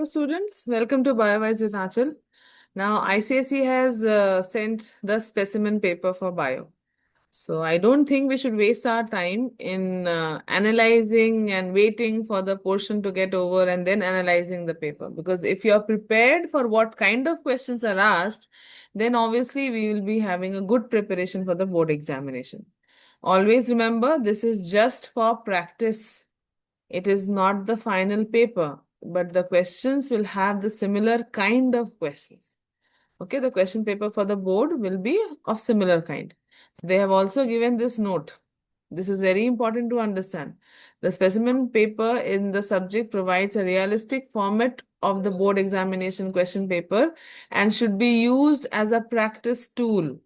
Hello students, welcome to BioWise with Achal. Now ICSE has sent the specimen paper for bio. So I don't think we should waste our time in analyzing and waiting for the portion to get over and then analyzing the paper. Because if you are prepared for what kind of questions are asked, then obviously we will be having a good preparation for the board examination. Always remember, this is just for practice. It is not the final paper, but the questions will have the similar kind of questions. Okay, the question paper for the board will be of similar kind. They have also given this note. This is very important to understand. The specimen paper in the subject provides a realistic format of the board examination question paper and should be used as a practice tool.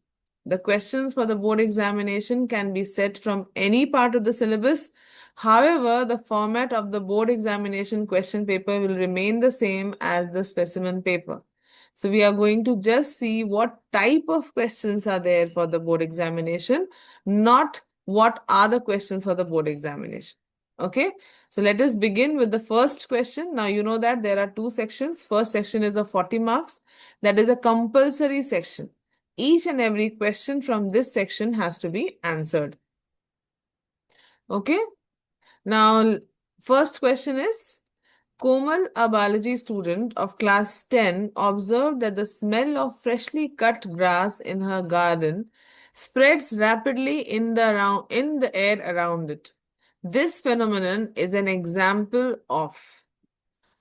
The questions for the board examination can be set from any part of the syllabus. However, the format of the board examination question paper will remain the same as the specimen paper. So we are going to just see what type of questions are there for the board examination, not what are the questions for the board examination. Okay, so let us begin with the first question. Now you know that there are two sections. First section is a 40 marks. That is a compulsory section. Each and every question from this section has to be answered. Okay, now first question is, Komal, a biology student of class 10, observed that the smell of freshly cut grass in her garden spreads rapidly in the air around it. This phenomenon is an example of.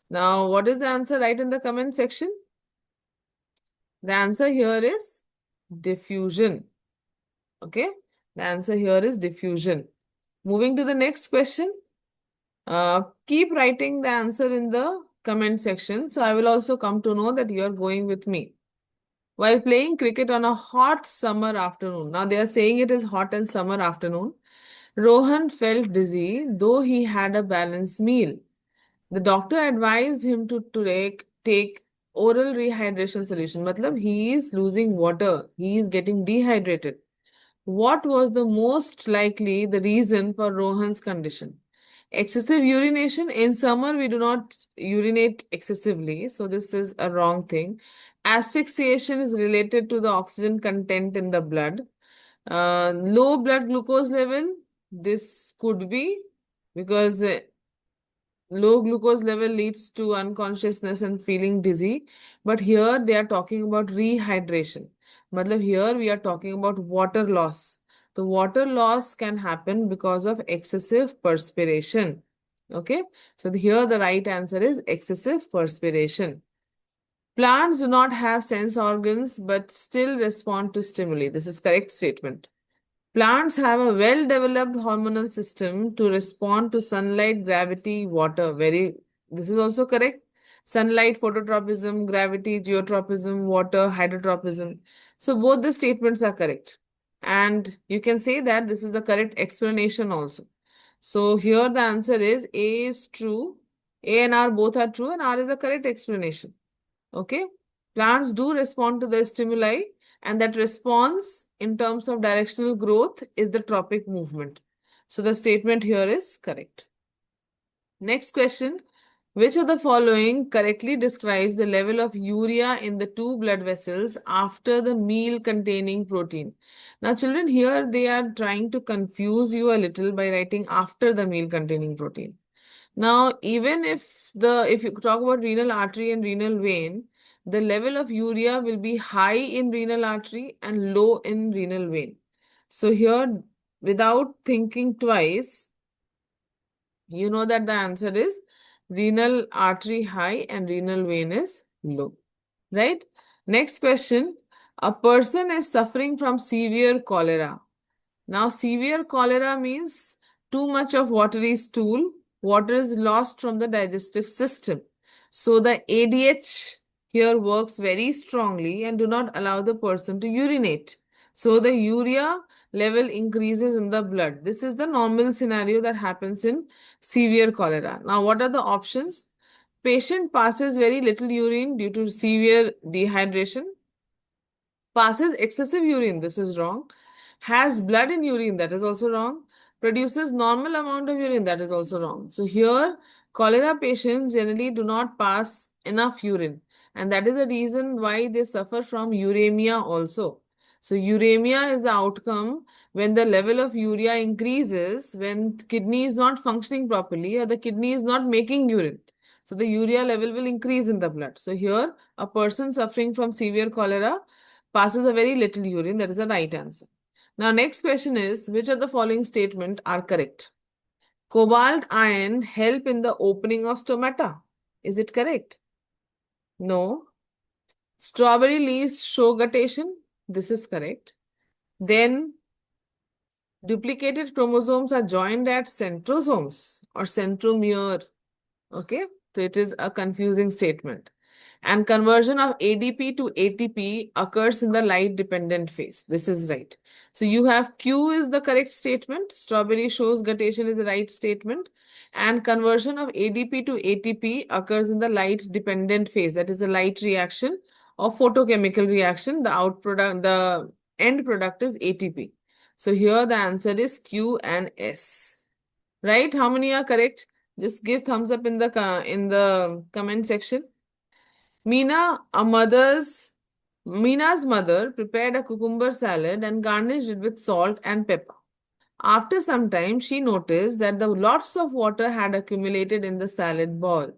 Now, what is the answer? Write in the comment section. The answer here is diffusion. Okay, the answer here is diffusion. Moving to the next question. Keep writing the answer in the comment section. So I will also come to know that you are going with me. While playing cricket on a hot summer afternoon. Now they are saying it is hot and summer afternoon. Rohan felt dizzy, though he had a balanced meal. The doctor advised him to take oral rehydration solution. Matlab, he is losing water. He is getting dehydrated. What was the most likely the reason for Rohan's condition? Excessive urination. In summer, we do not urinate excessively, so this is a wrong thing. Asphyxiation is related to the oxygen content in the blood. Low blood glucose level. This could be because low glucose level leads to unconsciousness and feeling dizzy. But here they are talking about rehydration. Matlab here we are talking about water loss. The water loss can happen because of excessive perspiration. Okay, so here the right answer is excessive perspiration. Plants do not have sense organs but still respond to stimuli. This is correct statement. Plants have a well-developed hormonal system to respond to sunlight, gravity, water. This is also correct. Sunlight, phototropism, gravity, geotropism, water, hydrotropism. So both the statements are correct. And you can say that this is the correct explanation also. So here the answer is A is true. A and R both are true and R is the correct explanation. Okay. Plants do respond to the stimuli, and that response in terms of directional growth is the tropic movement. So the statement here is correct. Next question. Which of the following correctly describes the level of urea in the two blood vessels after the meal containing protein? Now, children, here they are trying to confuse you a little by writing after the meal containing protein. Now, even if you talk about renal artery and renal vein, the level of urea will be high in renal artery and low in renal vein. So here, without thinking twice, you know that the answer is renal artery high and renal vein is low. Right? Next question. A person is suffering from severe cholera. Now, severe cholera means too much of watery stool. Water is lost from the digestive system. So, the ADH here works very strongly and do not allow the person to urinate. So, the urea level increases in the blood. This is the normal scenario that happens in severe cholera. Now, what are the options? Patient passes very little urine due to severe dehydration. Passes excessive urine, this is wrong. Has blood in urine, that is also wrong. Produces normal amount of urine, that is also wrong. So here Cholera patients generally do not pass enough urine, and that is the reason why they suffer from uremia also. So, uremia is the outcome when the level of urea increases when kidney is not functioning properly or the kidney is not making urine. So, the urea level will increase in the blood. So, here a person suffering from severe cholera passes a very little urine. That is the right answer. Now, next question is, which of the following statement are correct? Cobalt ion help in the opening of stomata. Is it correct? No. Strawberry leaves show guttation. This is correct. Then duplicated chromosomes are joined at centrosomes or centromere. Okay, so it is a confusing statement. And conversion of ADP to ATP occurs in the light dependent phase. This is right. So you have Q is the correct statement. Strawberry shows guttation is the right statement. And conversion of ADP to ATP occurs in the light dependent phase. That is the light reaction or photochemical reaction. The end product is ATP. So here the answer is Q and S. Right? How many are correct? Just give thumbs up in the comment section. Mina's mother prepared a cucumber salad and garnished it with salt and pepper. After some time, she noticed that the lots of water had accumulated in the salad bowl.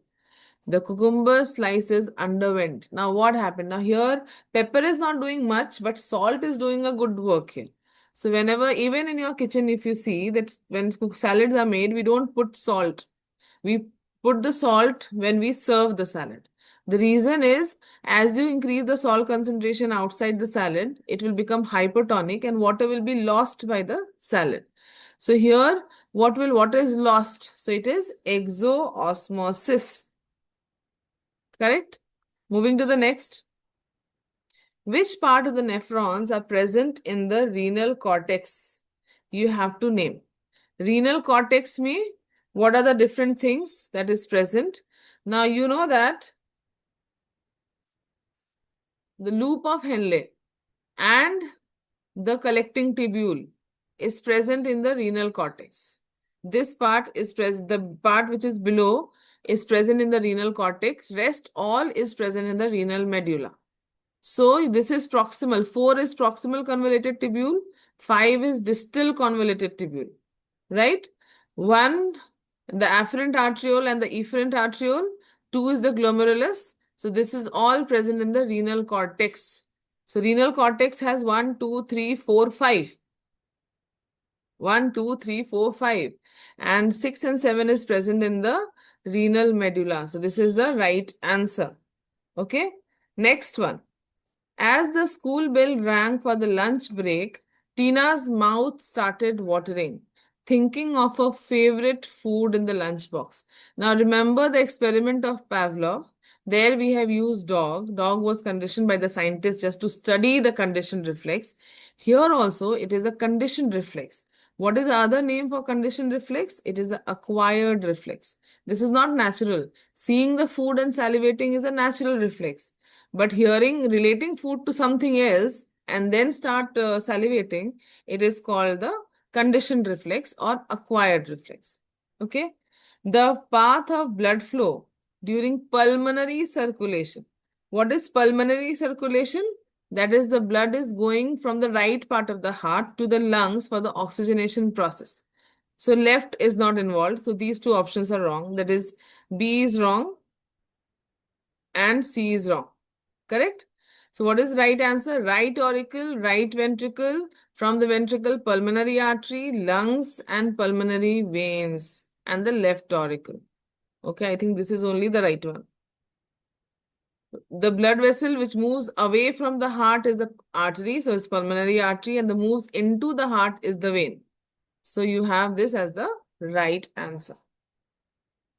The cucumber slices underwent. Now, what happened? Now, here, pepper is not doing much, but salt is doing a good work here. So, whenever, even in your kitchen, if you see that when salads are made, we don't put salt. We put the salt when we serve the salad. The reason is, as you increase the salt concentration outside the salad, it will become hypertonic and water will be lost by the salad. So here, water is lost? So it is exoosmosis. Correct? Moving to the next. Which part of the nephrons are present in the renal cortex? You have to name. Renal cortex means what are the different things that is present? Now you know that the loop of Henle and the collecting tubule is present in the renal cortex. This part is present, the part which is below is present in the renal cortex. Rest all is present in the renal medulla. So this is proximal. 4 is proximal convoluted tubule. 5 is distal convoluted tubule. Right? 1, the afferent arteriole and the efferent arteriole. 2 is the glomerulus. So this is all present in the renal cortex. So renal cortex has 1, 2, 3, 4, 5. 1, 2, 3, 4, 5. And 6 and 7 is present in the renal medulla. So this is the right answer. Okay. Next one. As the school bell rang for the lunch break, Tina's mouth started watering, thinking of her favorite food in the lunchbox. Now remember the experiment of Pavlov. There we have used dog. Dog was conditioned by the scientists just to study the conditioned reflex. Here also it is a conditioned reflex. What is the other name for conditioned reflex? It is the acquired reflex. This is not natural. Seeing the food and salivating is a natural reflex. But relating food to something else and then start salivating, it is called the conditioned reflex or acquired reflex. Okay. The path of blood flow during pulmonary circulation. What is pulmonary circulation? That is, the blood is going from the right part of the heart to the lungs for the oxygenation process. So left is not involved. So these two options are wrong. That is, B is wrong and C is wrong. Correct? So what is right answer? Right auricle, right ventricle, from the ventricle, pulmonary artery, lungs and pulmonary veins, and the left auricle. Okay, I think this is only the right one. The blood vessel which moves away from the heart is the artery, so it's pulmonary artery, and the moves into the heart is the vein. So you have this as the right answer.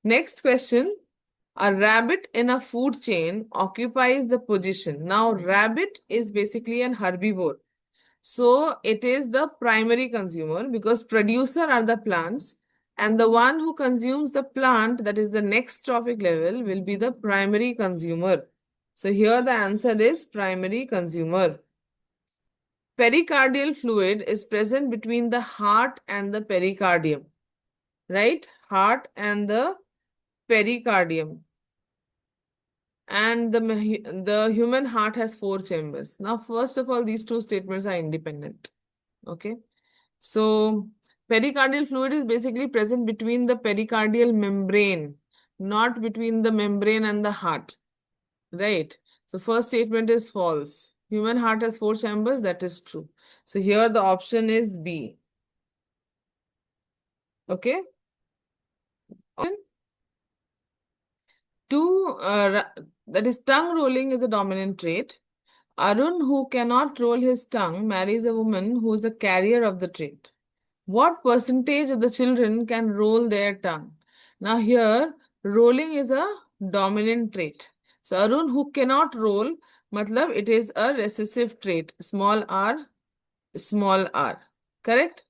Next question. A rabbit in a food chain occupies the position. Now, rabbit is basically an herbivore. So, it is the primary consumer because producer are the plants, and the one who consumes the plant, that is the next trophic level, will be the primary consumer. So, here the answer is primary consumer. Pericardial fluid is present between the heart and the pericardium. Right? Heart and the pericardium. And the human heart has 4 chambers. Now, first of all, these two statements are independent. Okay. So, pericardial fluid is basically present between the pericardial membrane, not between the membrane and the heart. Right. So, first statement is false. Human heart has 4 chambers. That is true. So, here the option is B. Okay. Two, that is, tongue rolling is a dominant trait. Arun, who cannot roll his tongue, marries a woman who is the carrier of the trait. What percentage of the children can roll their tongue? Now, here, rolling is a dominant trait. So, Arun, who cannot roll, matlab it is a recessive trait. Small r, small r. Correct?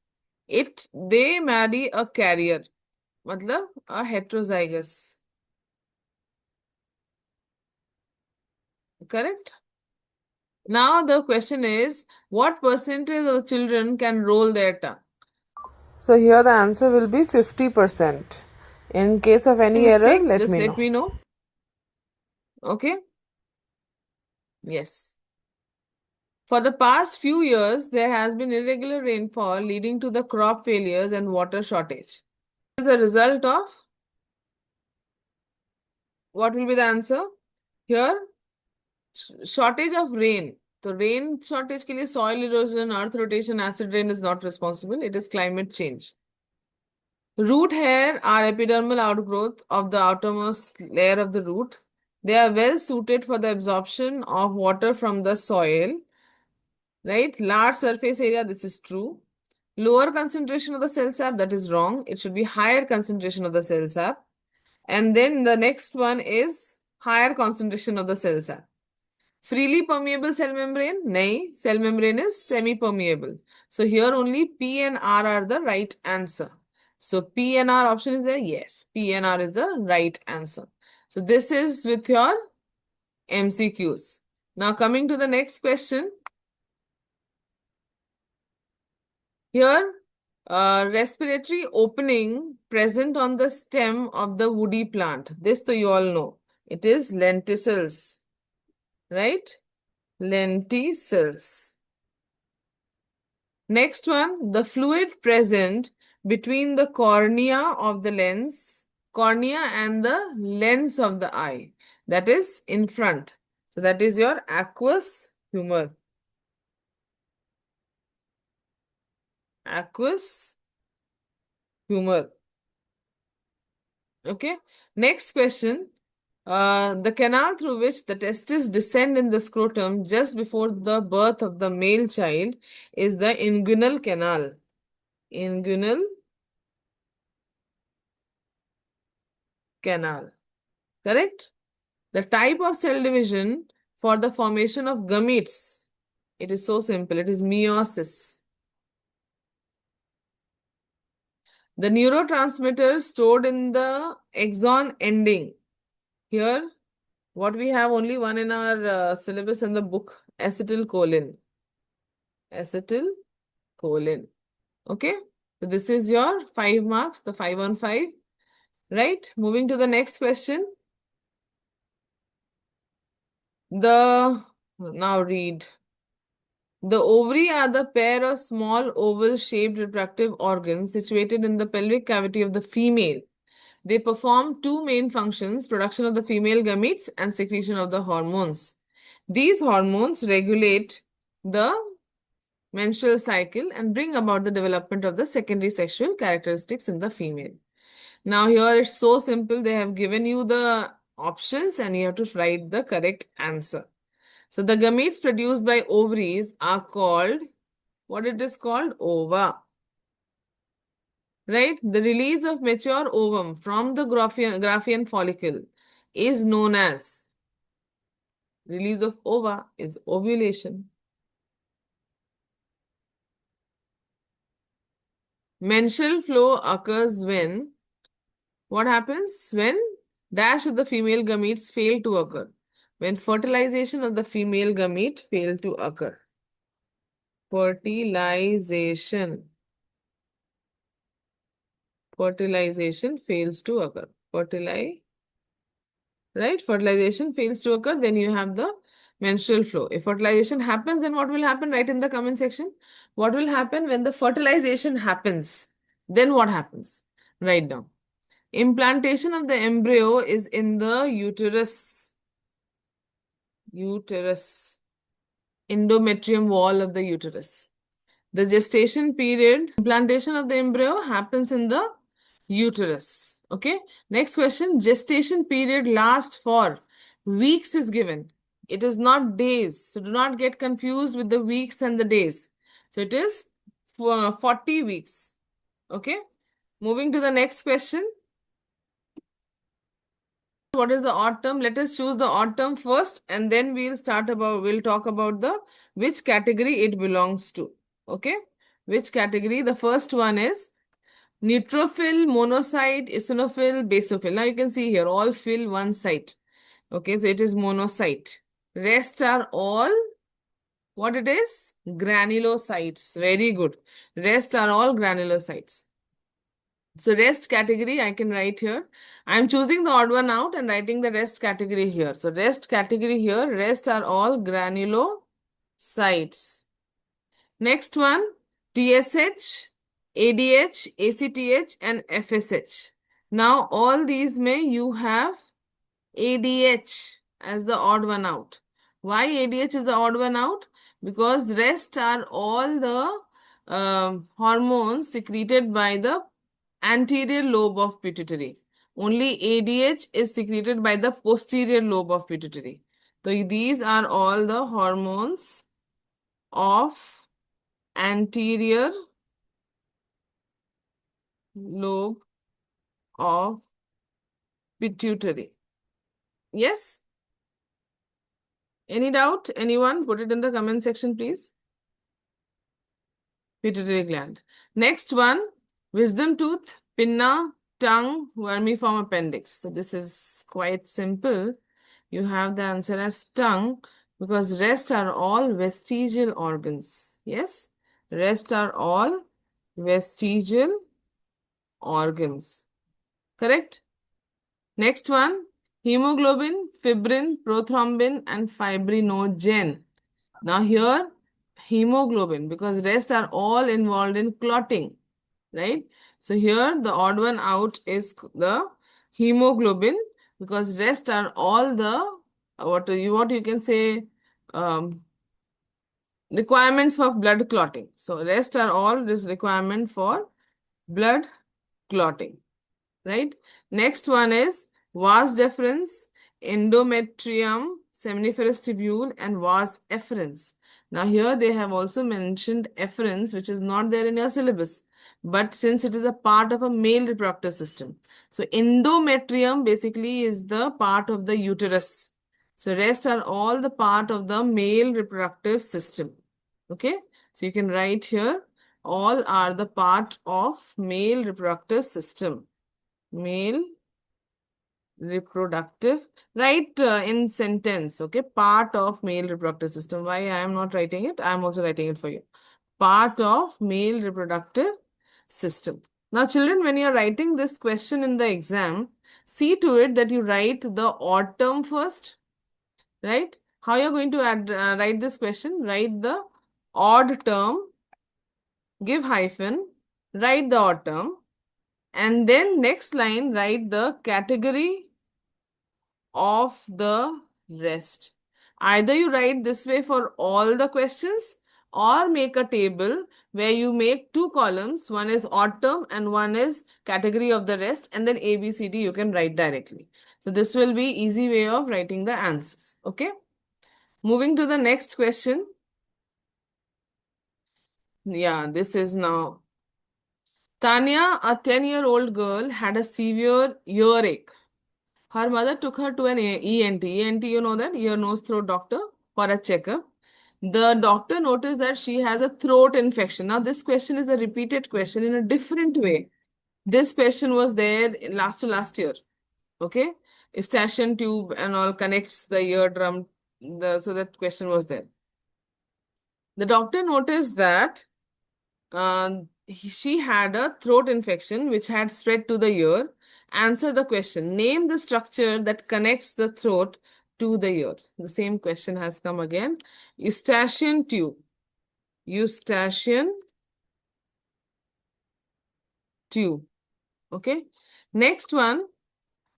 They marry a carrier. Matlab a heterozygous. Correct? Now the question is, what percentage of children can roll their tongue? So here the answer will be 50%. In case of any error, let me know. Okay? Yes. For the past few years, there has been irregular rainfall leading to the crop failures and water shortage. As a result of, what will be the answer? Here, shortage of rain. So rain shortage के लिए soil erosion, earth rotation, acid rain is not responsible. It is climate change. Root hair are epidermal outgrowth of the outermost layer of the root. They are well suited for the absorption of water from the soil. Right? Large surface area, this is true. Lower concentration of the cell sap, that is wrong. It should be higher concentration of the cell sap. And then the next one is higher concentration of the cell sap. Freely permeable cell membrane? Nahi, cell membrane is semi-permeable. So here only P and R are the right answer. So P and R option is there? Yes, P and R is the right answer. So this is with your MCQs. Now coming to the next question. Here, respiratory opening present on the stem of the woody plant. This so you all know. It is lenticels. Right? Lenticels. Next one, the fluid present between the cornea and the lens of the eye. That is in front. So that is your aqueous humor. Aqueous humor. Okay. Next question. The canal through which the testes descend in the scrotum just before the birth of the male child is the inguinal canal. Inguinal canal. Correct? The type of cell division for the formation of gametes. It is so simple. It is meiosis. The neurotransmitter stored in the axon ending. Here, what we have only one in our syllabus in the book, acetylcholine. Acetylcholine. Okay? So this is your 5 marks, the 5 on 5. Right? Moving to the next question. Now read. The ovary are the pair of small oval-shaped reproductive organs situated in the pelvic cavity of the female. They perform two main functions, production of the female gametes and secretion of the hormones. These hormones regulate the menstrual cycle and bring about the development of the secondary sexual characteristics in the female. Now here it's so simple. They have given you the options and you have to write the correct answer. So the gametes produced by ovaries are called, what it is called? Ova. Right? The release of mature ovum from the Graafian follicle is known as, release of ova is ovulation. Menstrual flow occurs when, what happens? When dash of the female gametes fail to occur. When fertilization of the female gamete fail to occur. Fertilization fails to occur. Fertilization right? Fertilization fails to occur, then you have the menstrual flow. If fertilization happens, then what will happen? Write in the comment section. What will happen when the fertilization happens? Then what happens? Write down. Implantation of the embryo is in the uterus. Endometrium wall of the uterus. The gestation period, implantation of the embryo happens in the uterus. Okay. Next question. Gestation period lasts for weeks is given. It is not days. So do not get confused with the weeks and the days. So it is for 40 weeks. Okay. Moving to the next question. What is the odd term? Let us choose the odd term first, and then we'll talk about the which category it belongs to. Okay. Which category? The first one is neutrophil, monocyte, eosinophil, basophil. Now you can see here all fill one site. Okay, so it is monocyte. Rest are all what it is? Granulocytes. Very good. Rest are all granulocytes. So rest category I can write here. I am choosing the odd one out and writing the rest category here. So rest category here, rest are all granulocytes. Next one, TSH, ADH, ACTH and FSH. Now all these may you have ADH as the odd one out. Why ADH is the odd one out? Because rest are all the hormones secreted by the anterior lobe of pituitary. Only ADH is secreted by the posterior lobe of pituitary. So these are all the hormones of anterior lobe of pituitary. Yes? Any doubt? Anyone? Put it in the comment section, please. Pituitary gland. Next one, wisdom tooth, pinna, tongue, vermiform appendix. So this is quite simple. You have the answer as tongue because rest are all vestigial organs. Yes, rest are all vestigial organs. Correct? Next one, hemoglobin, fibrin, prothrombin and fibrinogen. Now here, hemoglobin because rest are all involved in clotting, right? So here the odd one out is the hemoglobin because rest are all the what you can say requirements of blood clotting. So rest are all this requirement for blood clotting, right? Next one is vas deferens, endometrium, seminiferous tubule, and vas efferens. Now here they have also mentioned efferens, which is not there in your syllabus, but since it is a part of a male reproductive system. So endometrium basically is the part of the uterus. So rest are all the part of the male reproductive system. Okay, so you can write here all are the part of male reproductive system. Male reproductive, write in sentence, okay, part of male reproductive system. Why I am not writing it? I am also writing it for you. Part of male reproductive system. Now children, when you are writing this question in the exam, see to it that you write the odd term first, right? How you are going to write this question? Write the odd term, give hyphen, write the odd term, and then next line write the category of the rest. Either you write this way for all the questions or make a table where you make two columns. One is odd term and one is category of the rest, and then A, B, C, D you can write directly. So this will be easy way of writing the answers. Okay. Moving to the next question. Yeah, this is now. Tanya, a 10-year-old girl, had a severe earache. Her mother took her to an ENT. ENT, you know that, ear, nose, throat doctor for a checkup. The doctor noticed that she has a throat infection. Now, this question is a repeated question in a different way. This question was there last year. Okay, eustachian tube and all connects the eardrum. So that question was there. The doctor noticed that she had a throat infection which had spread to the ear, Answer the question. Name the structure that connects the throat to the ear. The same question has come again. Eustachian tube. Eustachian tube. Okay. Next one.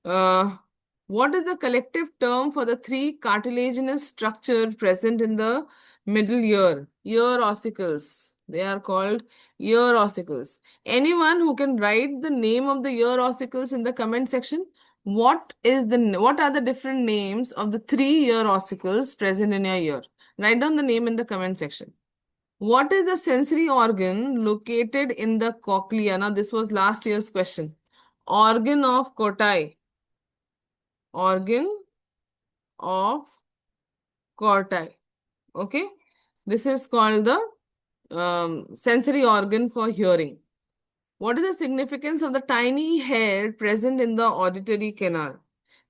What is the collective term for the three cartilaginous structure present in the middle ear? Ear ossicles. They are called ear ossicles. Anyone who can write the name of the ear ossicles in the comment section? What are the different names of the three ear ossicles present in your ear? Write down the name in the comment section. What is the sensory organ located in the cochlea? Now, this was last year's question. Organ of Corti. Organ of Corti. Okay. This is called the sensory organ for hearing. What is the significance of the tiny hair present in the auditory canal?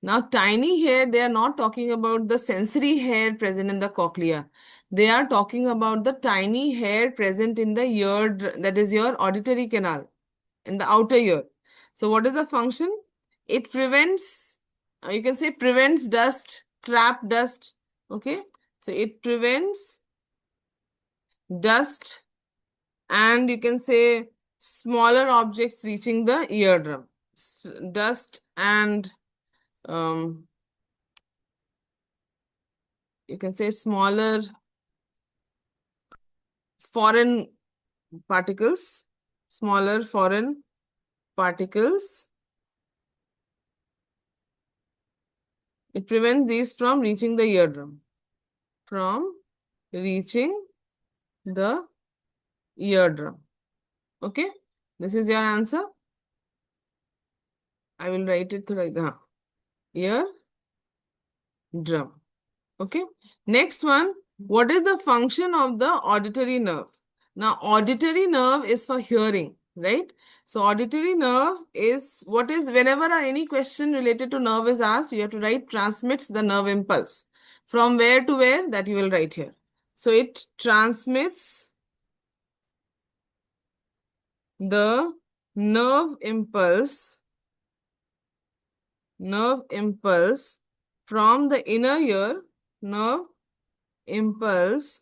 Now, tiny hair, they are not talking about the sensory hair present in the cochlea. They are talking about the tiny hair present in the ear, that is your auditory canal, in the outer ear. So, what is the function? It prevents, you can say prevents dust, trap dust. Okay. So, it prevents dust and you can say smaller objects reaching the eardrum. Dust and you can say smaller foreign particles, smaller foreign particles. It prevents these from reaching the eardrum. From reaching the eardrum. Okay, this is your answer. I will write it like that. Ear drum. Okay. Next one. What is the function of the auditory nerve? Now, auditory nerve is for hearing, right? So, auditory nerve is what is whenever any question related to nerve is asked, you have to write transmits the nerve impulse. From where to where? That you will write here. So, it transmits the nerve impulse from the inner ear, nerve impulse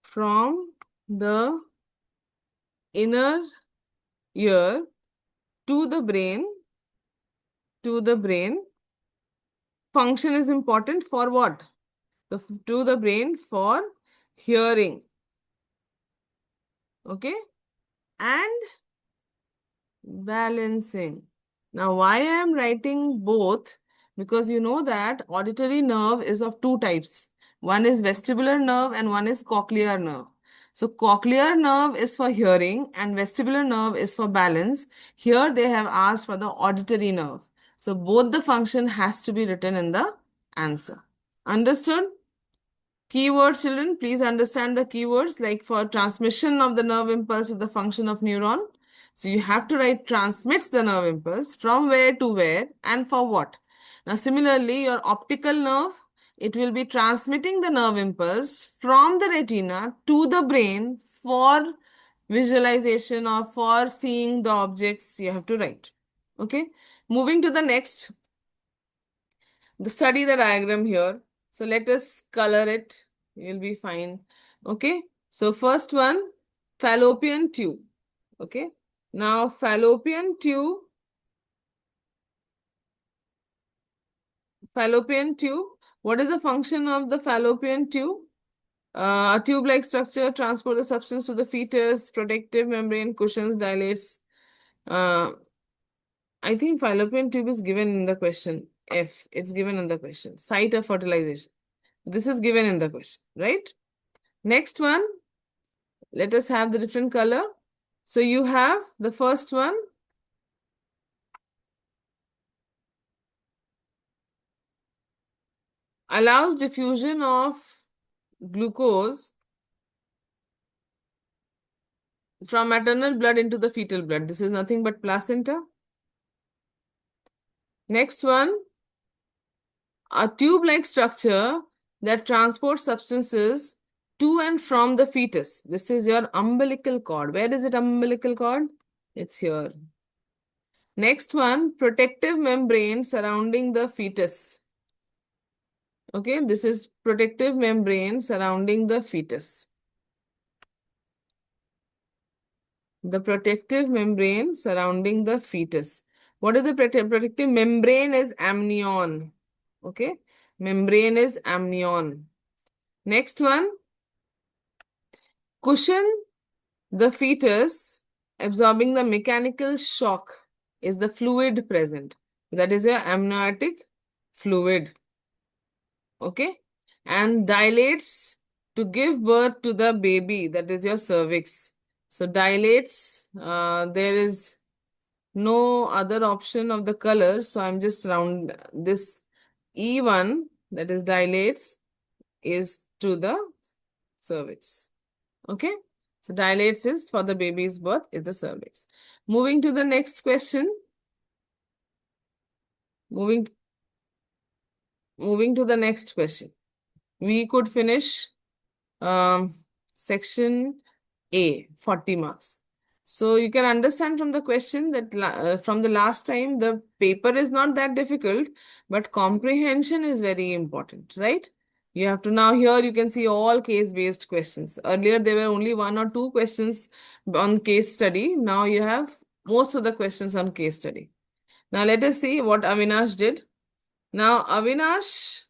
from the inner ear to the brain. Function is important for what? To the brain for hearing. Okay. And balancing. Now, why I am writing both? Because you know that auditory nerve is of two types. One is vestibular nerve and one is cochlear nerve. So, cochlear nerve is for hearing and vestibular nerve is for balance. Here they have asked for the auditory nerve. So, both the function has to be written in the answer. Understood? Keywords, children, please understand the keywords. Like for transmission of the nerve impulse is the function of neuron. So you have to write transmits the nerve impulse from where to where and for what. Now similarly, your optical nerve, it will be transmitting the nerve impulse from the retina to the brain for visualization or for seeing the objects you have to write. Okay. Moving to the next, study the diagram here. So let us color it. You'll be fine. Okay. So first one, fallopian tube. Okay. Now fallopian tube. What is the function of the fallopian tube? A tube-like structure transport the substance to the fetus, protective membrane, cushions, dilates. I think fallopian tube is given in the question. F, it's given in the question. Site of fertilization. This is given in the question, right? Next one, let us have the different color. So you have the first one. Allows diffusion of glucose from maternal blood into the fetal blood. This is nothing but placenta. Next one, a tube-like structure that transports substances to and from the fetus. This is your umbilical cord. Where is it, umbilical cord? It's here. Next one, protective membrane surrounding the fetus. Okay, this is protective membrane surrounding the fetus. The protective membrane surrounding the fetus. What is the protective membrane? Is amnion. Okay, membrane is amnion. Next one, cushion the fetus absorbing the mechanical shock is the fluid present. That is your amniotic fluid. Okay, and dilates to give birth to the baby. That is your cervix. So dilates. There is no other option of the color, so I'm just round this E1, that is dilates, is to the cervix. Okay, so dilates is for the baby's birth is the cervix. Moving to the next question. Moving moving to the next question. We could finish um, section A, 40 marks. So you can understand from the question that from the last time, the paper is not that difficult, but comprehension is very important, right? You have to now here you can see all case-based questions. Earlier there were only one or two questions on case study. Now you have most of the questions on case study. Now let us see what Avinash did. Now Avinash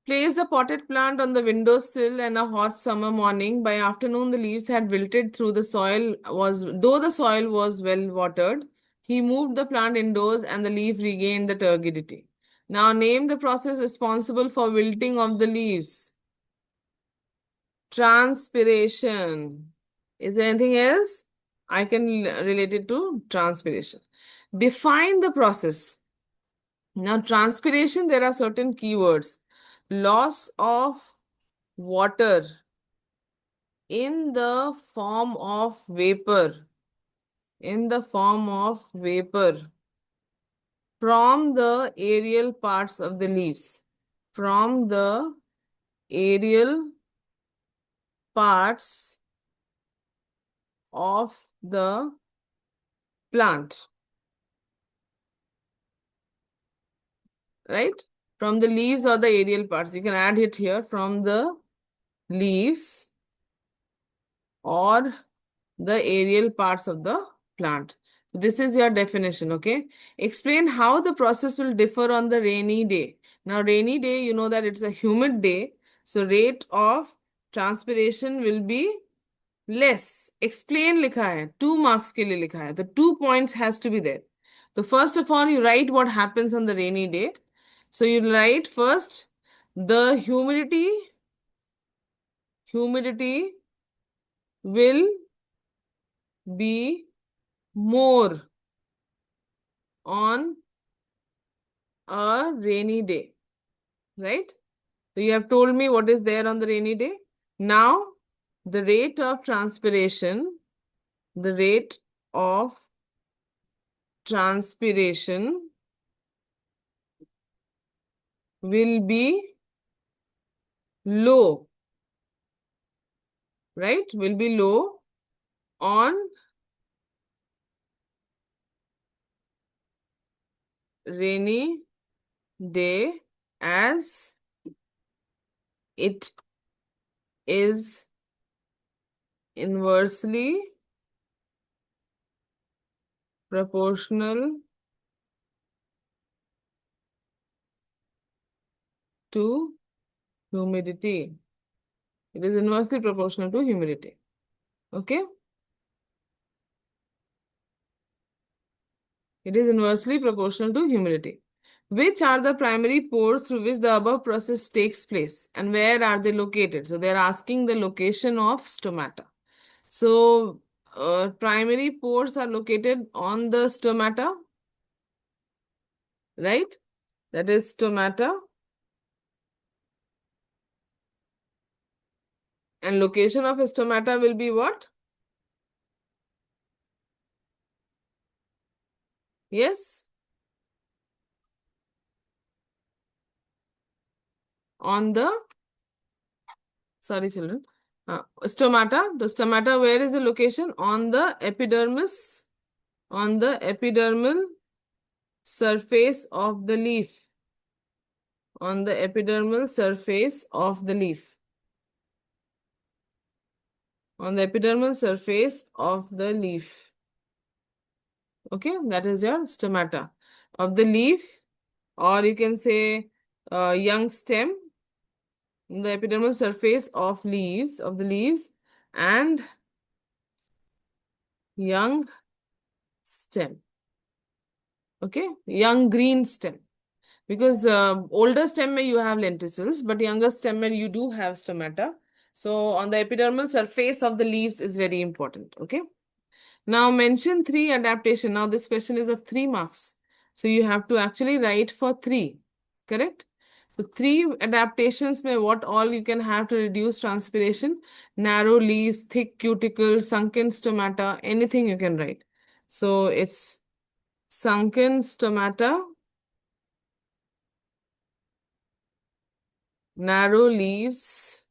placed a potted plant on the windowsill in a hot summer morning. By afternoon, the leaves had wilted through the soil though the soil was well watered. He moved the plant indoors and the leaf regained the turgidity. Now name the process responsible for wilting of the leaves. Transpiration. Is there anything else? I can relate it to transpiration. Define the process. Now, transpiration, there are certain keywords. Loss of water in the form of vapor, in the form of vapor from the aerial parts of the leaves, from the aerial parts of the plant, right? From the leaves or the aerial parts. You can add it here from the leaves or the aerial parts of the plant. This is your definition, okay? Explain how the process will differ on the rainy day. Now, rainy day, you know that it's a humid day, so rate of transpiration will be less. Explain लिखा है, 2 marks के लिए लिखा है. The 2 points has to be there. So first of all, you write what happens on the rainy day. So you write first the humidity will be more on a rainy day, right? So you have told me what is there on the rainy day. Now, the rate of transpiration will be low, right? Will be low on rainy day as it is inversely proportional to humidity. It is inversely proportional to humidity. Okay? It is inversely proportional to humidity. Which are the primary pores through which the above process takes place and where are they located? So they are asking the location of stomata. So primary pores are located on the stomata, right? That is stomata. And location of stomata will be what? Yes? On the, sorry children, stomata. The stomata, where is the location? On the epidermis on the epidermal surface of the leaf. On the epidermal surface of the leaf. On the epidermal surface of the leaf. Okay, that is your stomata of the leaf, or you can say young stem, the epidermal surface of the leaves, and young stem. Okay, young green stem. Because older stem you have lenticels, but younger stem you do have stomata. So on the epidermal surface of the leaves is very important. Okay. Now mention 3 adaptation. Now this question is of 3 marks. So you have to actually write for 3. Correct? So 3 adaptations may what all you can have to reduce transpiration. Narrow leaves, thick cuticle, sunken stomata, anything you can write. So it's sunken stomata, narrow leaves,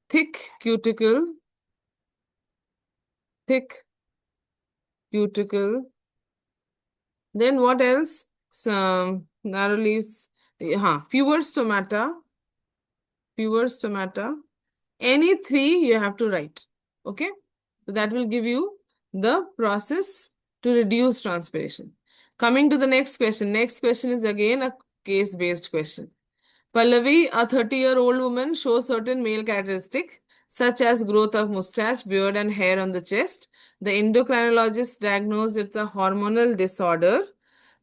thick cuticle, then what else? Some narrow leaves, fewer stomata. Any 3 you have to write. Okay. So that will give you the process to reduce transpiration. Coming to the next question. Next question is again a case-based question. Pallavi, a 30-year-old woman, shows certain male characteristics such as growth of mustache, beard, and hair on the chest. The endocrinologist diagnosed it's a hormonal disorder.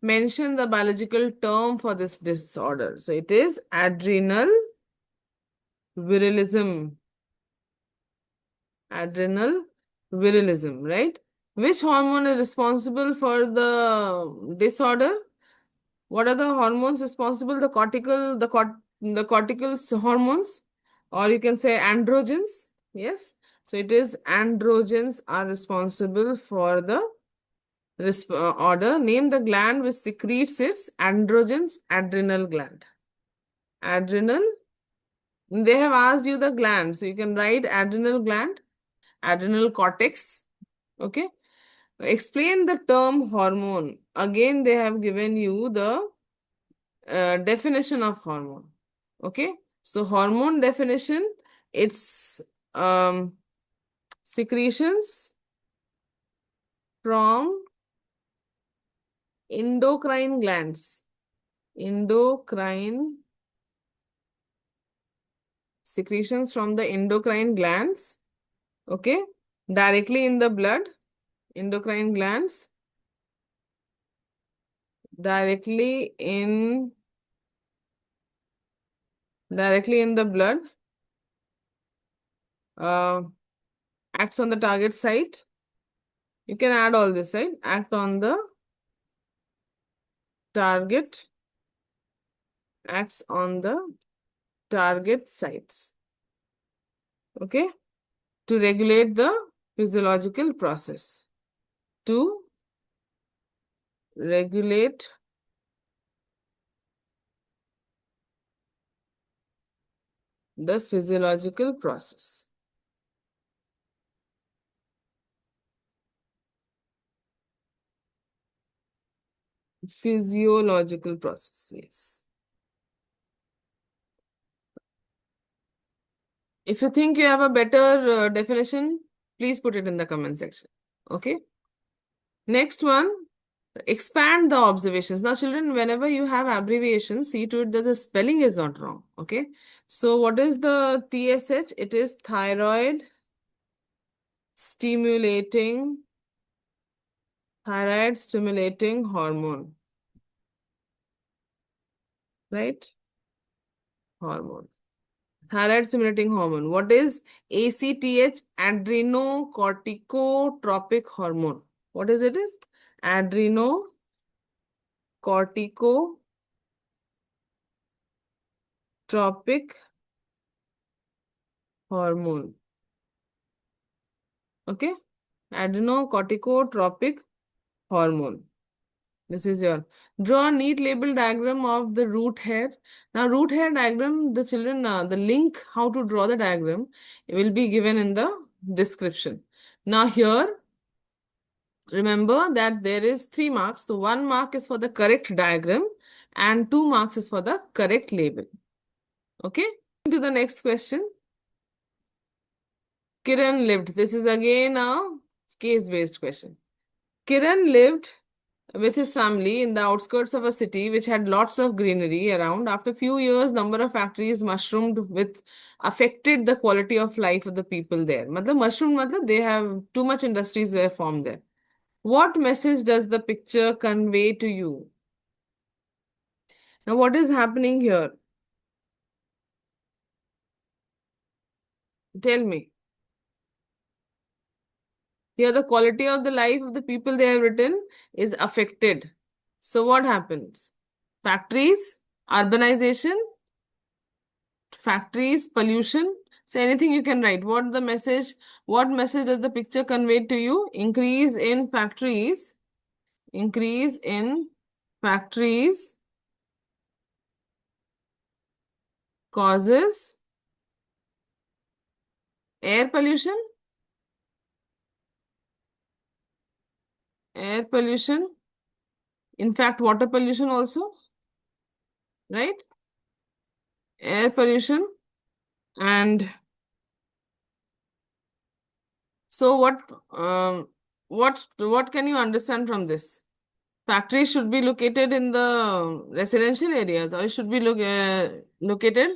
Mention the biological term for this disorder. So it is adrenal virilism. Adrenal virilism, right? Which hormone is responsible for the disorder? What are the hormones responsible? The cortical hormones, or you can say androgens. Yes. So it is androgens are responsible for the order. Name the gland which secretes its androgens. Adrenal gland. Adrenal. They have asked you the gland, so you can write adrenal gland, adrenal cortex. Okay. Explain the term hormone. Again, they have given you the definition of hormone. Okay. So hormone definition, it's secretions from endocrine glands. Secretions from the endocrine glands. Okay. Directly in the blood. Endocrine glands. Directly in the blood. Acts on the target site. You can add all this, right? Act on the target, acts on the target sites. Okay? To regulate the physiological process. To regulate the physiological process. Physiological process, yes. If you think you have a better definition, please put it in the comment section. Okay. Next one, expand the observations. Now, children, whenever you have abbreviations, see to it that the spelling is not wrong. Okay. So, what is the TSH? It is thyroid stimulating hormone. Right? Hormone. Thyroid stimulating hormone. What is ACTH? Adrenocorticotropic hormone. What is it? Adrenocorticotropic hormone. Okay. Adrenocorticotropic hormone. This is your draw a neat label diagram of the root hair. Now, root hair diagram, the children, the link how to draw the diagram will be given in the description. Now here, remember that there is 3 marks. So 1 mark is for the correct diagram and 2 marks is for the correct label. Okay? To the next question. Kiran lived. This is again a case-based question. Kiran lived with his family in the outskirts of a city which had lots of greenery around. After a few years, number of factories mushroomed with affected the quality of life of the people there. Matlab mushroom matlab they have too much industries were formed there. What message does the picture convey to you? Now, what is happening here? Tell me. Here, the quality of the life of the people they have written is affected. So, what happens? Factories, urbanization, factories, pollution. So, anything you can write. What message does the picture convey to you? Increase in factories, increase in factories causes air pollution, air pollution, in fact, water pollution also, right? Air pollution. And so what can you understand from this? Factories should be located in the residential areas or it should be located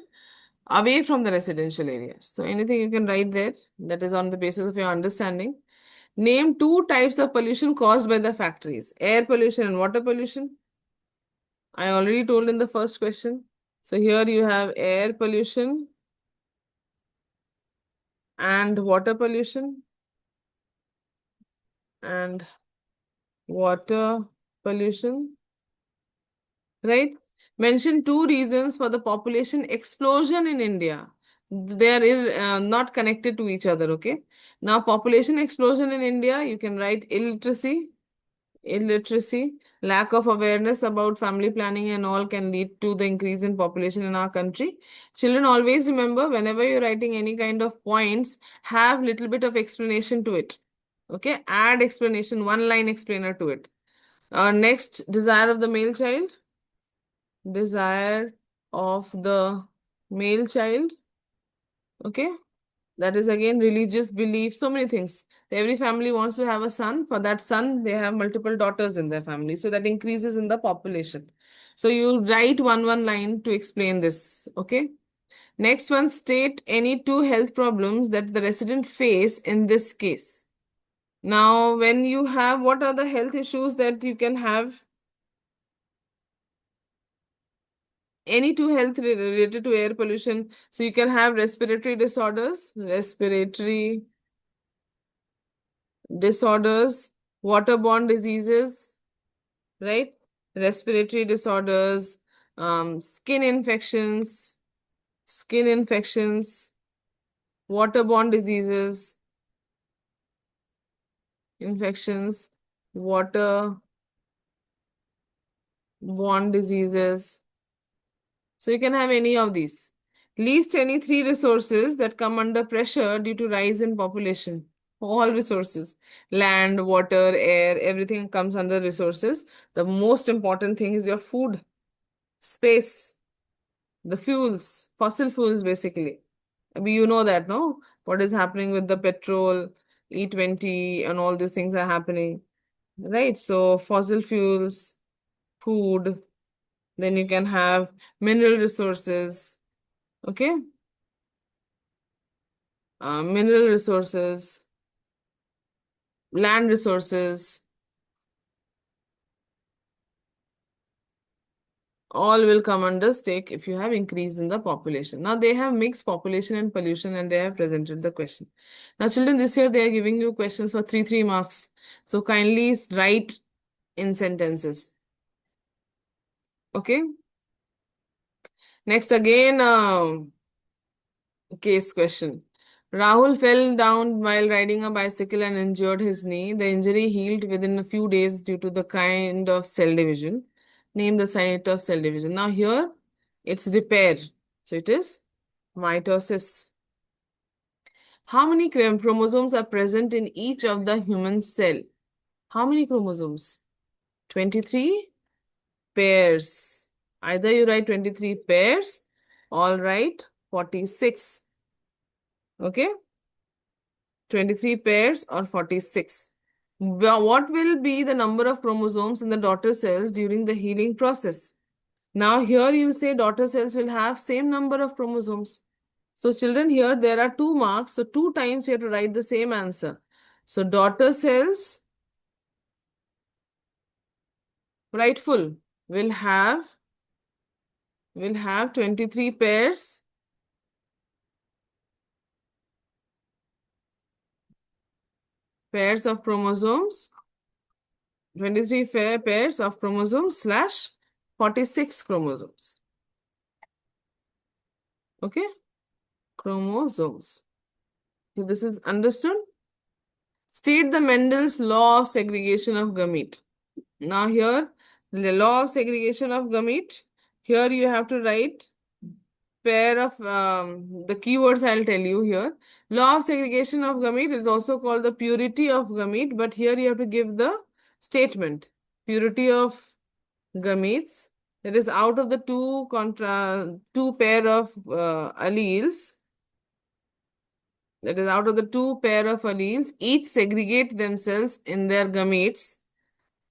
away from the residential areas. So anything you can write there that is on the basis of your understanding. Name 2 types of pollution caused by the factories, air pollution and water pollution. I already told in the first question. So here you have air pollution and water pollution and water pollution, right? Mention 2 reasons for the population explosion in India. They are not connected to each other, okay? Now, population explosion in India, you can write illiteracy, lack of awareness about family planning and all can lead to the increase in population in our country. Children, always remember whenever you're writing any kind of points, have little bit of explanation to it. Okay, add explanation, 1 line explainer to it. Next, desire of the male child. Desire of the male child. Okay, that is again religious belief, so many things. Every family wants to have a son. For that son, they have multiple daughters in their family. So that increases in the population. So you write one line to explain this. Okay. Next one, state any 2 health problems that the resident face in this case. Now, when you have, what are the health issues that you can have? Any 2 health related to air pollution. So you can have respiratory disorders, waterborne diseases, right? Respiratory disorders, skin infections, waterborne diseases, infections, waterborne diseases. So you can have any of these. List any 3 resources that come under pressure due to rise in population. All resources, land, water, air, everything comes under resources. The most important thing is your food, space, the fuels, fossil fuels basically. I mean, you know that, no? What is happening with the petrol, E20 and all these things are happening, right? So fossil fuels, food, then you can have mineral resources, okay? Mineral resources, land resources, all will come under stake if you have increase in the population. Now they have mixed population and pollution and they have presented the question. Now children, this year they are giving you questions for 3 marks. So kindly write in sentences. Okay. Next again, case question. Rahul fell down while riding a bicycle and injured his knee. The injury healed within a few days due to the kind of cell division. Name the site of cell division. Now here, it's repair. So it is mitosis. How many chromosomes are present in each of the human cell? How many chromosomes? 23 pairs. Either you write 23 pairs or write 46. Okay? 23 pairs or 46. What will be the number of chromosomes in the daughter cells during the healing process? Now here you'll say daughter cells will have same number of chromosomes. So children, here there are 2 marks. So 2 times you have to write the same answer. So daughter cells, write full, will have 23 pairs of chromosomes, 23 pairs of chromosomes slash 46 chromosomes. Okay? Chromosomes. So this is understood? State the Mendel's law of segregation of gamete. Now here, the law of segregation of gamete, here you have to write pair of the keywords I'll tell you here. Law of segregation of gamete is also called the purity of gamete, but here you have to give the statement. Purity of gametes, that is out of the two pair of alleles, that is out of the 2 pair of alleles, each segregate themselves in their gametes.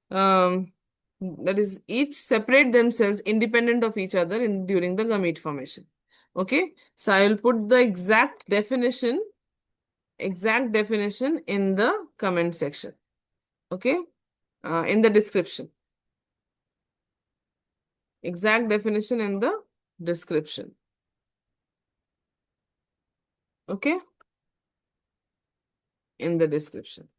That is, each separate themselves independent of each other during the gamete formation. Okay, so I will put the exact definition in the comment section. Okay, in the description. Exact definition in the description. Okay, in the description.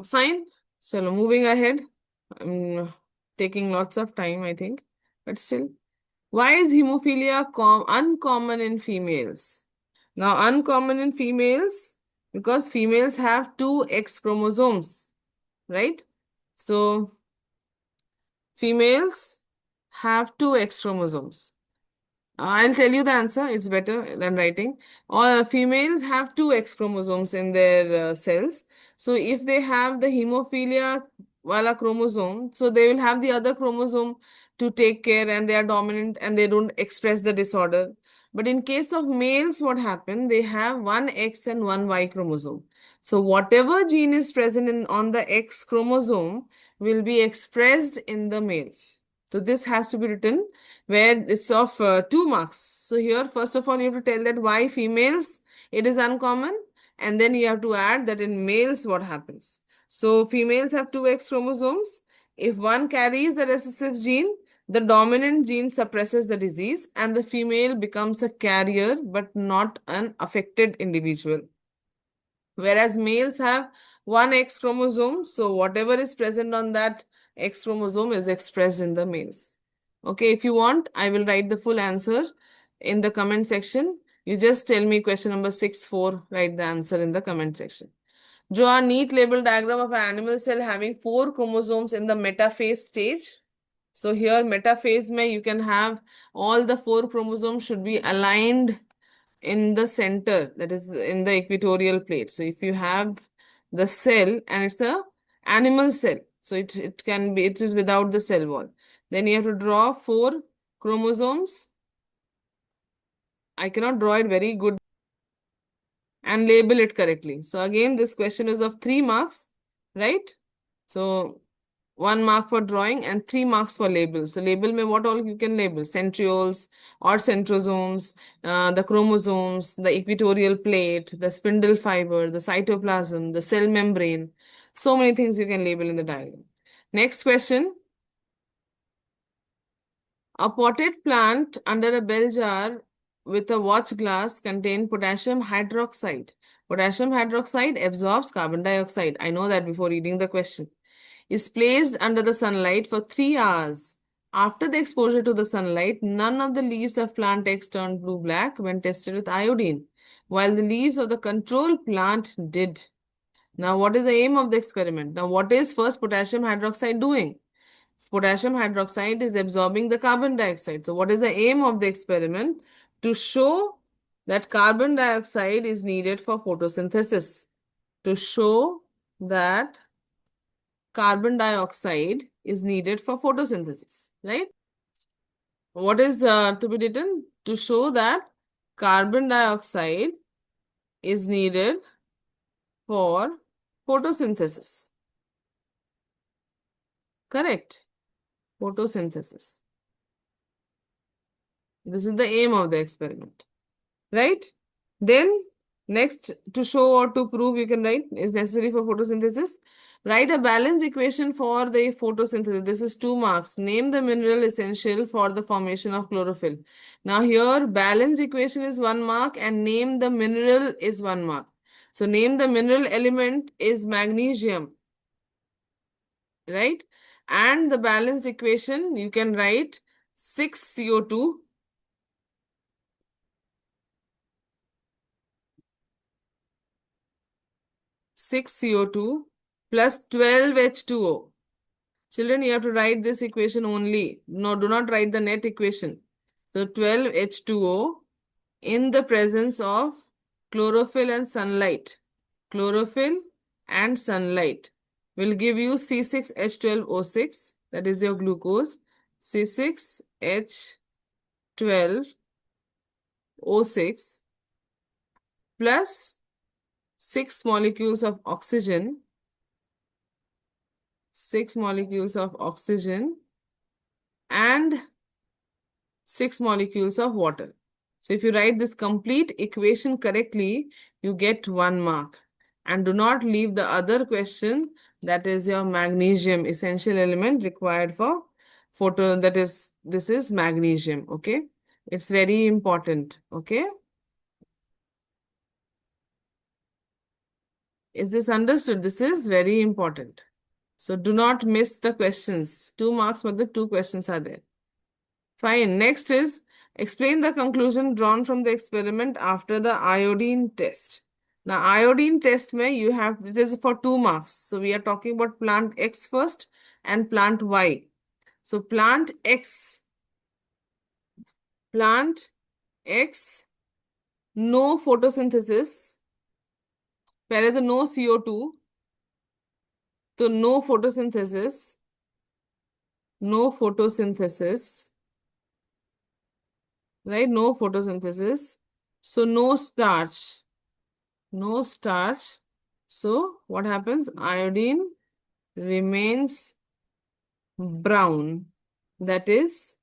Fine. So moving ahead. I'm taking lots of time, I think, but still. Why is hemophilia uncommon in females? Now, uncommon in females because females have 2 X chromosomes, right? So, females have 2 X chromosomes. I'll tell you the answer. It's better than writing. All females have 2 X chromosomes in their cells. So if they have the hemophilia wala chromosome, so they will have the other chromosome to take care and they are dominant and they don't express the disorder. But in case of males, what happened? They have 1 X and 1 Y chromosome. So whatever gene is present on the X chromosome will be expressed in the males. So this has to be written where it's of 2 marks. So here, first of all, you have to tell that why females it is uncommon, and then you have to add that in males what happens. So females have 2 X chromosomes. If one carries the recessive gene, the dominant gene suppresses the disease and the female becomes a carrier but not an affected individual. Whereas males have 1 X chromosome, so whatever is present on that X chromosome is expressed in the males. Okay, if you want, I will write the full answer in the comment section. You just tell me question number 6, 4, write the answer in the comment section. Draw a neat label diagram of an animal cell having 4 chromosomes in the metaphase stage. So here metaphase mein you can have all the 4 chromosomes should be aligned in the center, that is in the equatorial plate. So if you have the cell and it's a animal cell, so it is without the cell wall. Then you have to draw 4 chromosomes. I cannot draw it very good and label it correctly. So again, this question is of 3 marks, right? So 1 mark for drawing and 3 marks for label. So label mein what all you can label? Centrioles or centrosomes, the chromosomes, the equatorial plate, the spindle fiber, the cytoplasm, the cell membrane. So many things you can label in the diagram. Next question. A potted plant under a bell jar with a watch glass contain potassium hydroxide. Potassium hydroxide absorbs carbon dioxide. I know that before reading the question. Is placed under the sunlight for 3 hours. After the exposure to the sunlight, none of the leaves of plant X turned blue-black when tested with iodine, while the leaves of the control plant did. Now, what is the aim of the experiment? Now, what is first potassium hydroxide doing? Potassium hydroxide is absorbing the carbon dioxide. So what is the aim of the experiment? To show that carbon dioxide is needed for photosynthesis. To show that carbon dioxide is needed for photosynthesis, right? What is to be written? To show that carbon dioxide is needed for photosynthesis. Correct. Photosynthesis. This is the aim of the experiment, right? Then next, to show or to prove, you can write is necessary for photosynthesis. Write a balanced equation for the photosynthesis. This is 2 marks. Name the mineral essential for the formation of chlorophyll. Now here balanced equation is 1 mark and name the mineral is 1 mark. So name the mineral element is magnesium, right? And the balanced equation you can write 6CO2 6CO2 plus 12H2O. Children, you have to write this equation only. No, do not write the net equation. So 12H2O in the presence of chlorophyll and sunlight. Chlorophyll and sunlight will give you C6H12O6. That is your glucose. C6H12O6 plus 6 molecules of oxygen, 6 molecules of oxygen and 6 molecules of water. So if you write this complete equation correctly, you get 1 mark. And do not leave the other question, that is your magnesium, essential element required for photo, that is, this is magnesium, okay? It's very important, okay? Is this understood? This is very important. So do not miss the questions. 2 marks, but the 2 questions are there. Fine. Next is explain the conclusion drawn from the experiment after the iodine test. Now, iodine test mein you have, it is for 2 marks. So we are talking about plant X first and plant Y. So plant X, no photosynthesis. पहले तो no CO2, तो no photosynthesis, right? No photosynthesis. So no starch, no starch. So what happens? Iodine remains brown. That is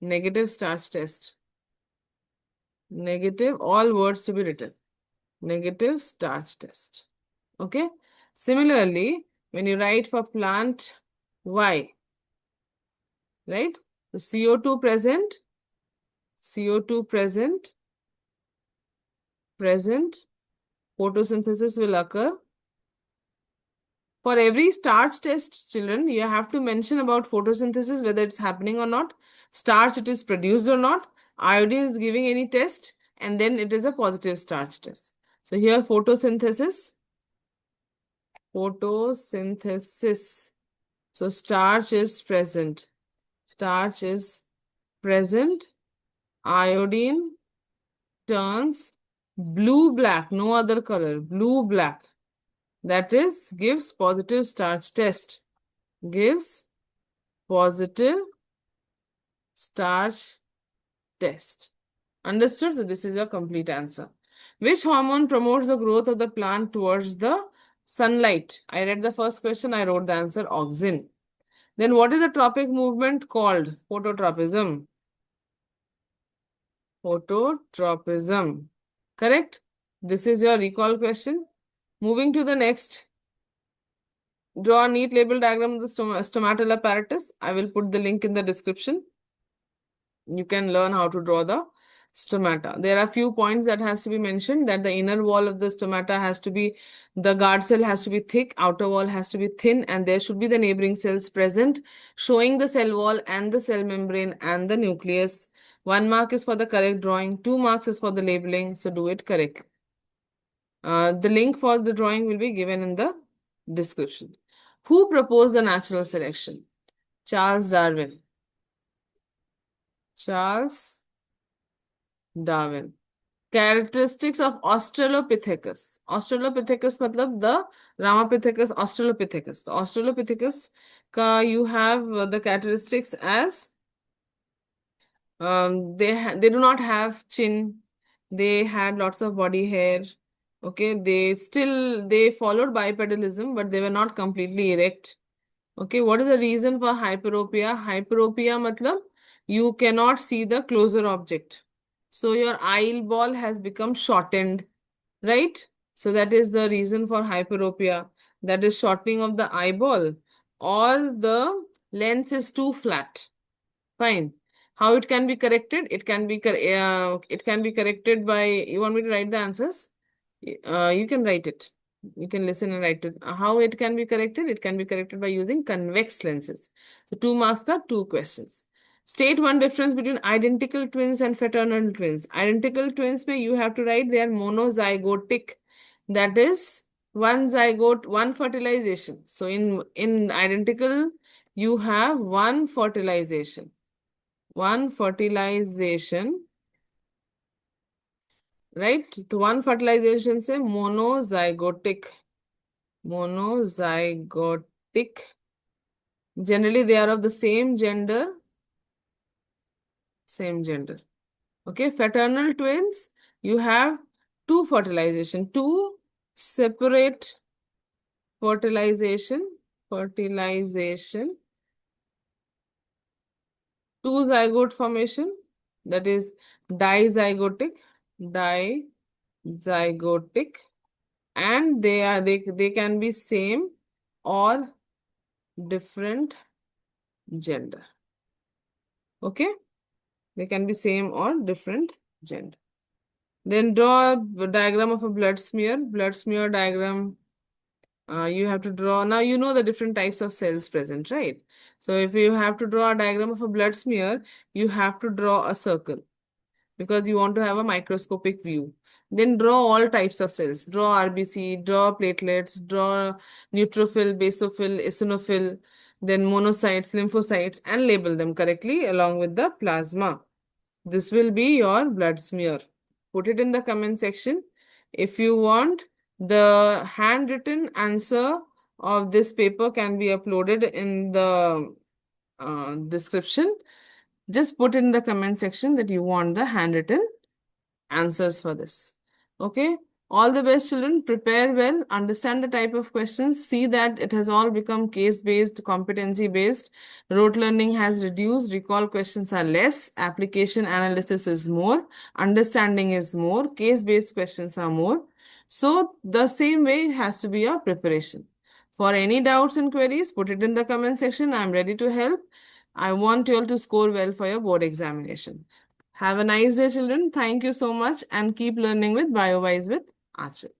negative starch test. Negative, all words to be written. Negative starch test. Okay. Similarly, when you write for plant Y, right? The CO2 present, photosynthesis will occur. For every starch test, children, you have to mention about photosynthesis, whether it's happening or not, starch it is produced or not, iodine is giving any test, and then it is a positive starch test. So here photosynthesis. So starch is present. Iodine turns blue-black, no other color, blue-black. That is, gives positive starch test. Gives positive starch test. Understood? So this is your complete answer. Which hormone promotes the growth of the plant towards the sunlight? I read the first question, I wrote the answer, auxin. Then what is the tropic movement called? Phototropism. Phototropism. Correct? This is your recall question. Moving to the next. Draw a neat label diagram of the stomatal apparatus. I will put the link in the description. You can learn how to draw the stomata. There are few points that has to be mentioned, that the inner wall of the stomata has to be, the guard cell has to be thick, outer wall has to be thin, and there should be the neighboring cells present, showing the cell wall and the cell membrane and the nucleus. 1 mark is for the correct drawing, 2 marks is for the labeling, so do it correctly. The link for the drawing will be given in the description. Who proposed the natural selection? Charles Darwin. Charles Darwin. Characteristics of Australopithecus. Australopithecus matlab the Ramapithecus, Australopithecus. The Australopithecus ka you have the characteristics as they do not have chin. They had lots of body hair. Okay, they followed bipedalism, but they were not completely erect. Okay, what is the reason for hyperopia? Hyperopia matlab you cannot see the closer object. So your eyeball has become shortened, right? So that is the reason for hyperopia. That is shortening of the eyeball, or the lens is too flat. Fine. How it can be corrected? It can be corrected by. You want me to write the answers? You can write it. You can listen and write it. How it can be corrected? It can be corrected by using convex lenses. So 2 marks ka 2 questions. State one difference between identical twins and fraternal twins. Identical twins may you have to write they are monozygotic. That is one zygote, one fertilization. So in identical you have one fertilization. One fertilization, right? So one fertilization say monozygotic. Monozygotic. Generally, they are of the same gender. Same gender. Okay, fraternal twins, you have two fertilization, two separate fertilization, two zygote formation, that is dizygotic, dizygotic, and they can be same or different gender. Okay, they can be same or different gender. Then draw a diagram of a blood smear. Blood smear diagram, you have to draw. Now you know the different types of cells present, right? So if you have to draw a diagram of a blood smear, you have to draw a circle because you want to have a microscopic view. Then draw all types of cells. Draw RBC, draw platelets, draw neutrophil, basophil, eosinophil, then monocytes, lymphocytes, and label them correctly along with the plasma. This will be your blood smear. Put it in the comment section. If you want, the handwritten answer of this paper can be uploaded in the description. Just put in the comment section that you want the handwritten answers for this. Okay. All the best, children. Prepare well, understand the type of questions, see that it has all become case-based, competency-based. Rote learning has reduced, recall questions are less, application analysis is more, understanding is more, case-based questions are more. So the same way has to be your preparation. For any doubts and queries, put it in the comment section. I'm ready to help. I want you all to score well for your board examination. Have a nice day, children. Thank you so much and keep learning with BioWise with Achal.